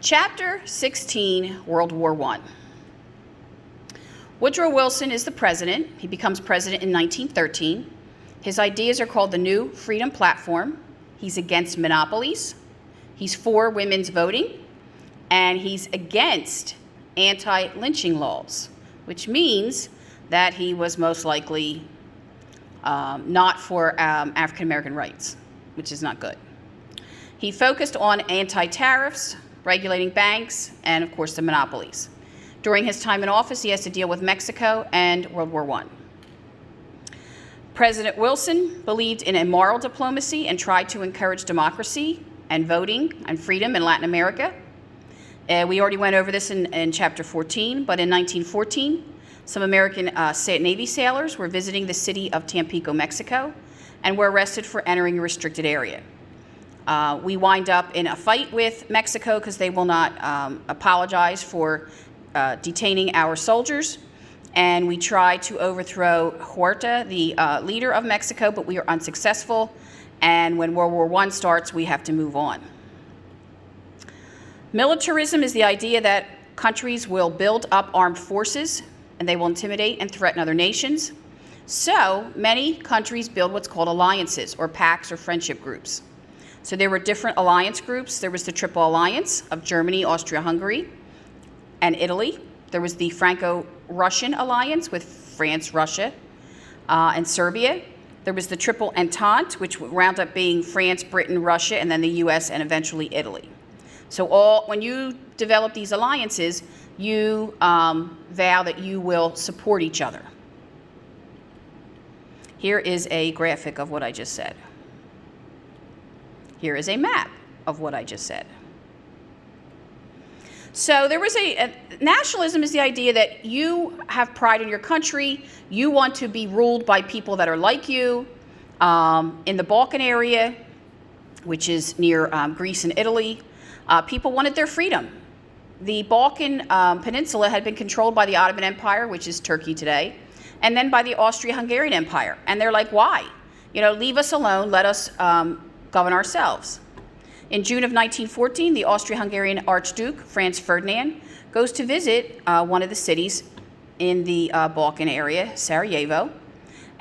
Chapter 16, World War I. Woodrow Wilson is the president. He becomes president in 1913. His ideas are called the New Freedom Platform. He's against monopolies. He's for women's voting. And he's against anti-lynching laws, which means that he was most likely not for African American rights, which is not good. He focused on anti-tariffs, regulating banks, and of course the monopolies. During his time in office, he has to deal with Mexico and World War I. President Wilson believed in a moral diplomacy and tried to encourage democracy and voting and freedom in Latin America. We already went over this in Chapter 14, but in 1914, some American Navy sailors were visiting the city of Tampico, Mexico, and were arrested for entering a restricted area. We wind up in a fight with Mexico because they will not apologize for detaining our soldiers. And we try to overthrow Huerta, the leader of Mexico, but we are unsuccessful. And when World War I starts, we have to move on. Militarism is the idea that countries will build up armed forces and they will intimidate and threaten other nations. So many countries build what's called alliances or pacts or friendship groups. So there were different alliance groups. There was the Triple Alliance of Germany, Austria-Hungary, and Italy. There was the Franco-Russian Alliance with France, Russia, and Serbia. There was the Triple Entente, which would round up being France, Britain, Russia, and then the US, and eventually Italy. So when you develop these alliances, you vow that you will support each other. Here is a graphic of what I just said. Here is a map of what I just said. So there was nationalism is the idea that you have pride in your country, you want to be ruled by people that are like you. In the Balkan area, which is near Greece and Italy, people wanted their freedom. The Balkan Peninsula had been controlled by the Ottoman Empire, which is Turkey today, and then by the Austria-Hungarian Empire. And they're like, why? Leave us alone, let us govern ourselves. In June of 1914, the Austria-Hungarian Archduke, Franz Ferdinand, goes to visit one of the cities in the Balkan area, Sarajevo,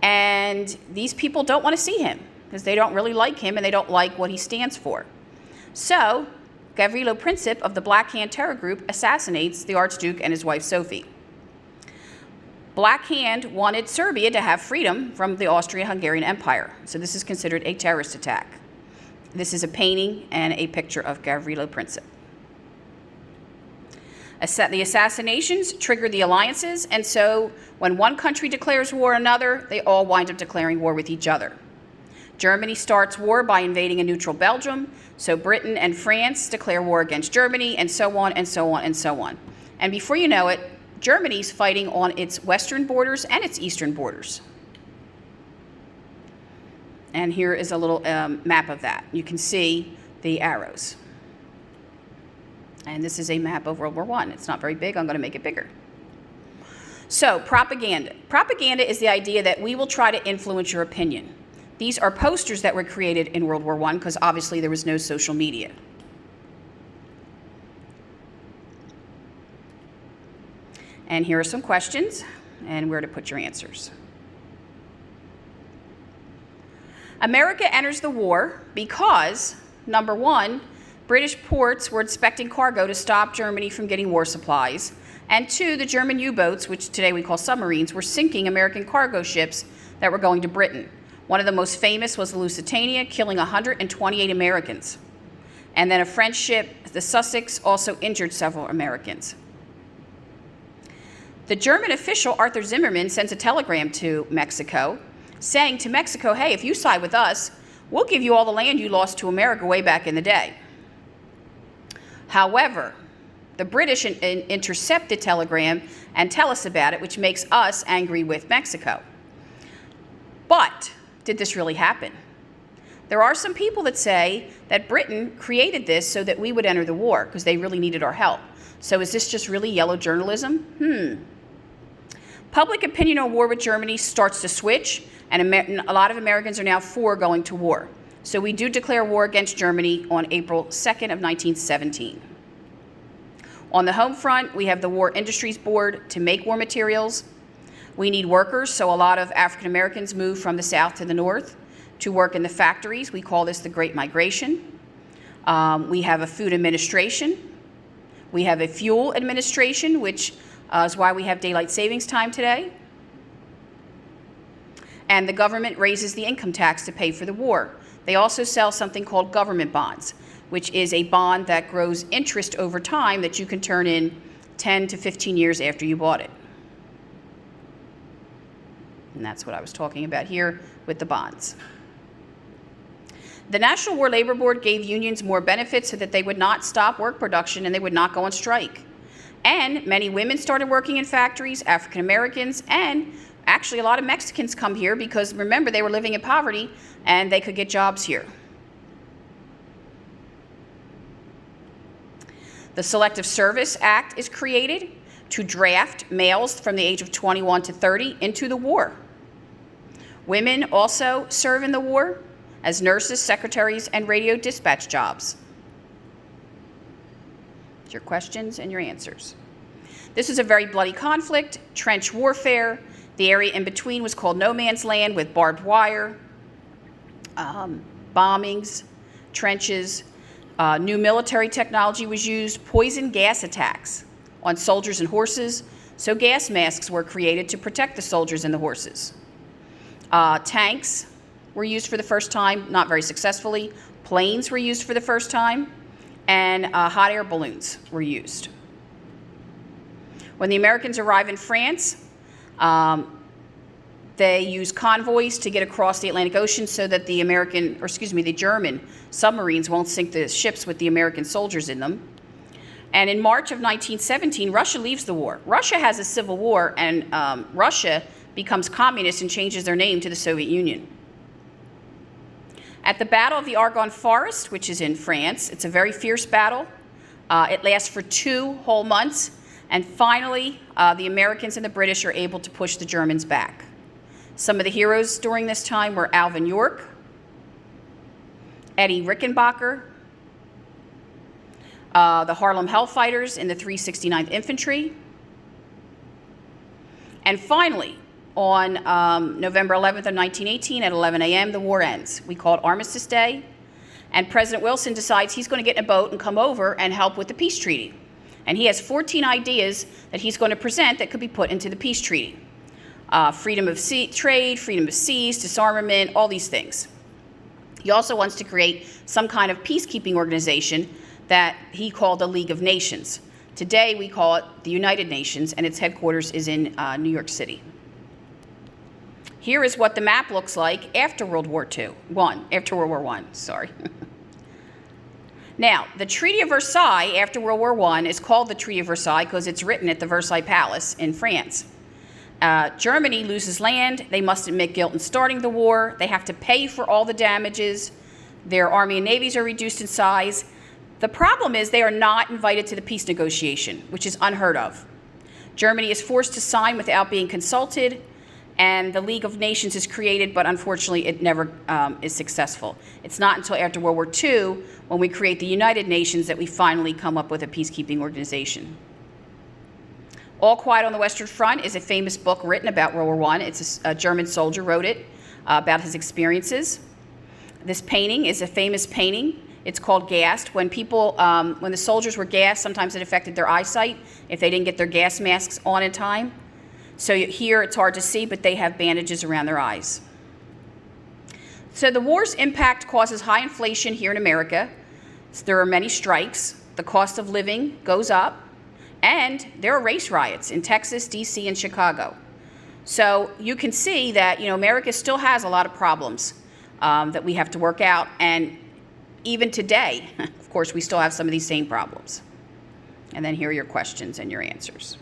and these people don't want to see him because they don't really like him and they don't like what he stands for. So Gavrilo Princip of the Black Hand terror group assassinates the Archduke and his wife Sophie. Black Hand wanted Serbia to have freedom from the Austria-Hungarian Empire, so this is considered a terrorist attack. This is a painting and a picture of Gavrilo Princip. The assassinations trigger the alliances, and so when one country declares war on another, they all wind up declaring war with each other. Germany starts war by invading a neutral Belgium, so Britain and France declare war against Germany, and so on and so on and so on. And before you know it, Germany's fighting on its western borders and its eastern borders. And here is a little map of that. You can see the arrows. And this is a map of World War I. It's not very big. I'm going to make it bigger. So, propaganda. Propaganda is the idea that we will try to influence your opinion. These are posters that were created in World War I because obviously there was no social media. And here are some questions and where to put your answers. America enters the war because, number one, British ports were inspecting cargo to stop Germany from getting war supplies. And two, the German U-boats, which today we call submarines, were sinking American cargo ships that were going to Britain. One of the most famous was the Lusitania, killing 128 Americans. And then a French ship, the Sussex, also injured several Americans. The German official, Arthur Zimmermann, sends a telegram to Mexico saying to Mexico, hey, if you side with us, we'll give you all the land you lost to America way back in the day. However, the British intercept the telegram and tell us about it, which makes us angry with Mexico. But did this really happen? There are some people that say that Britain created this so that we would enter the war because they really needed our help. So is this just really yellow journalism? Public opinion on war with Germany starts to switch, and a lot of Americans are now for going to war. So we do declare war against Germany on April 2nd of 1917. On the home front, we have the War Industries Board to make war materials. We need workers, so a lot of African Americans move from the South to the North to work in the factories. We call this the Great Migration. We have a food administration. We have a fuel administration, which is why we have daylight savings time today. And the government raises the income tax to pay for the war. They also sell something called government bonds, which is a bond that grows interest over time that you can turn in 10 to 15 years after you bought it. And that's what I was talking about here with the bonds. The National War Labor Board gave unions more benefits so that they would not stop work production and they would not go on strike. And many women started working in factories, African Americans, and actually a lot of Mexicans come here because, remember, they were living in poverty and they could get jobs here. The Selective Service Act is created to draft males from the age of 21 to 30 into the war. Women also serve in the war as nurses, secretaries, and radio dispatch jobs. Your questions and your answers. This is a very bloody conflict, trench warfare. The area in between was called no man's land with barbed wire, bombings, trenches. New military technology was used, poison gas attacks on soldiers and horses. So gas masks were created to protect the soldiers and the horses. Tanks were used for the first time, not very successfully. Planes were used for the first time, and hot air balloons were used. When the Americans arrive in France, they use convoys to get across the Atlantic Ocean so that the German submarines won't sink the ships with the American soldiers in them. And in March of 1917, Russia leaves the war. Russia has a civil war, and Russia becomes communist and changes their name to the Soviet Union. At the Battle of the Argonne Forest, which is in France, it's a very fierce battle. It lasts for 2 whole months, and finally, the Americans and the British are able to push the Germans back. Some of the heroes during this time were Alvin York, Eddie Rickenbacker, the Harlem Hellfighters in the 369th Infantry. And finally, on November 11th of 1918 at 11 a.m., the war ends. We call it Armistice Day. And President Wilson decides he's going to get in a boat and come over and help with the peace treaty. And he has 14 ideas that he's going to present that could be put into the peace treaty. Freedom of trade, freedom of seas, disarmament, all these things. He also wants to create some kind of peacekeeping organization that he called the League of Nations. Today we call it the United Nations, and its headquarters is in New York City. Here is what the map looks like after World War I. Now, the Treaty of Versailles after World War I is called the Treaty of Versailles because it's written at the Versailles Palace in France. Germany loses land. They must admit guilt in starting the war. They have to pay for all the damages. Their army and navies are reduced in size. The problem is they are not invited to the peace negotiation, which is unheard of. Germany is forced to sign without being consulted, and the League of Nations is created, but unfortunately it never is successful. It's not until after World War II, when we create the United Nations, that we finally come up with a peacekeeping organization. All Quiet on the Western Front is a famous book written about World War I. It's a German soldier wrote it about his experiences. This painting is a famous painting. It's called Gassed. When the soldiers were gassed, sometimes it affected their eyesight if they didn't get their gas masks on in time. So here it's hard to see, but they have bandages around their eyes. So the war's impact causes high inflation here in America. There are many strikes. The cost of living goes up. And there are race riots in Texas, D.C., and Chicago. So you can see that, America still has a lot of problems that we have to work out. And even today, of course, we still have some of these same problems. And then here are your questions and your answers.